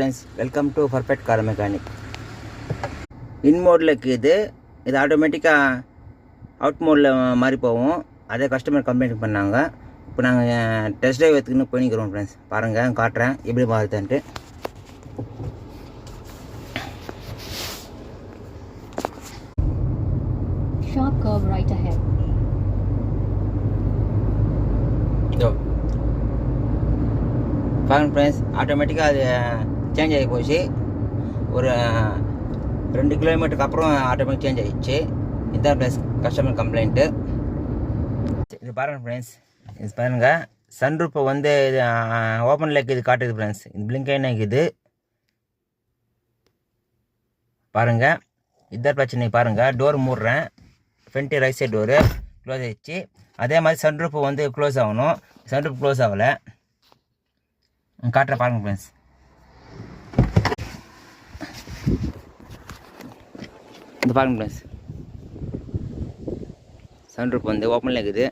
Friends, welcome to perfect car mechanic. In மோடில் இருக்குது, இது ஆட்டோமேட்டிக்காக அவுட் மோடில் மாறி போவோம். அதே கஸ்டமர் கம்ப்ளைண்ட் பண்ணாங்க. இப்போ நாங்கள் டெஸ்ட் ட்ரைவ் எடுத்துக்கின்னு போய்க்கிறோம் ஃப்ரெண்ட்ஸ். பாருங்கள், காட்டுறேன் எப்படி மாறுதுன்ட்டு. Sharp curve right ahead. பாருங்கள் ஃப்ரெண்ட்ஸ், ஆட்டோமேட்டிக்காக அது சேஞ்ச் ஆகி போச்சு. ஒரு 2 கிலோமீட்டருக்கு அப்புறம் ஆட்டோமேட்டிக் சேஞ்ச் ஆகிடுச்சு. இதுதான் ப்ளஸ் கஸ்டமர் கம்ப்ளைண்ட்டு. இது பாருங்கள் ஃப்ரெண்ட்ஸ், இது பாருங்கள், சன்ரூப்பை வந்து இது ஓப்பனில் இருக்குது காட்டுது ஃப்ரெண்ட்ஸ். இது பிளிங்கைன் இருக்குது பாருங்கள். இதுதான் பிரச்சனை. பாருங்கள், டோர் மூடுறேன், front right side door close ஆகிடுச்சு. அதே மாதிரி சன்ரூப்பு வந்து க்ளோஸ் ஆகணும். சன்ரூப் க்ளோஸ் ஆகலை. காட்டுறேன் பாருங்கள் ஃப்ரெண்ட்ஸ். இந்த பாருங்கள் ஃப்ரெண்ட்ஸ், சன்ரூப் வந்து ஓப்பனில் இருக்குது.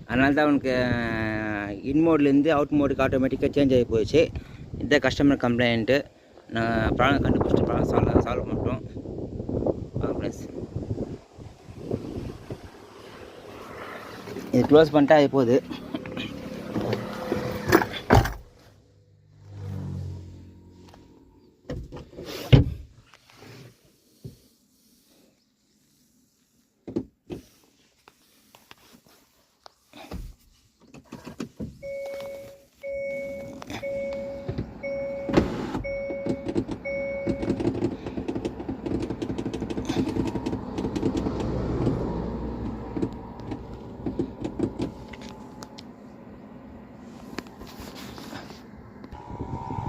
அதனால தான் அவனுக்கு இன் மோட்லேருந்து அவுட் மோடுக்கு ஆட்டோமேட்டிக்காக சேஞ்ச் ஆகி போயிடுச்சு. இந்த கஸ்டமர் கம்ப்ளைண்ட்டு நான் ப்ராப்ளம் கண்டுபிடிச்சிட்டு ப்ராப்ளம் சால்வ் பண்ணுறோம். பாருங்கள் ஃப்ரெண்ட்ஸ், இது க்ளோஸ் பண்ணிட்டா அது போகுது.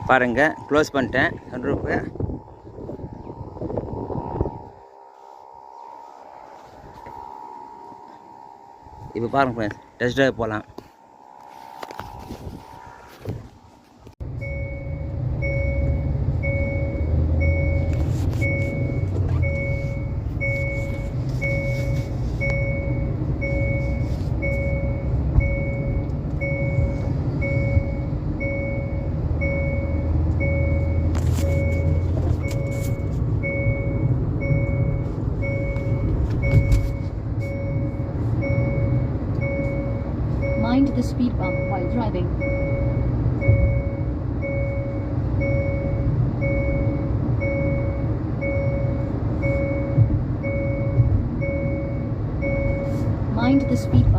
பாருங்கள், க்ளோஸ் பண்ணிட்டேன் சன்ரூஃபு. இப்போ பாருங்கள் ஃப்ரெண்ட்ஸ், டெஸ்ட் ட்ரைவ் போகலாம். Mind the speed bump while driving. Mind the speed bump.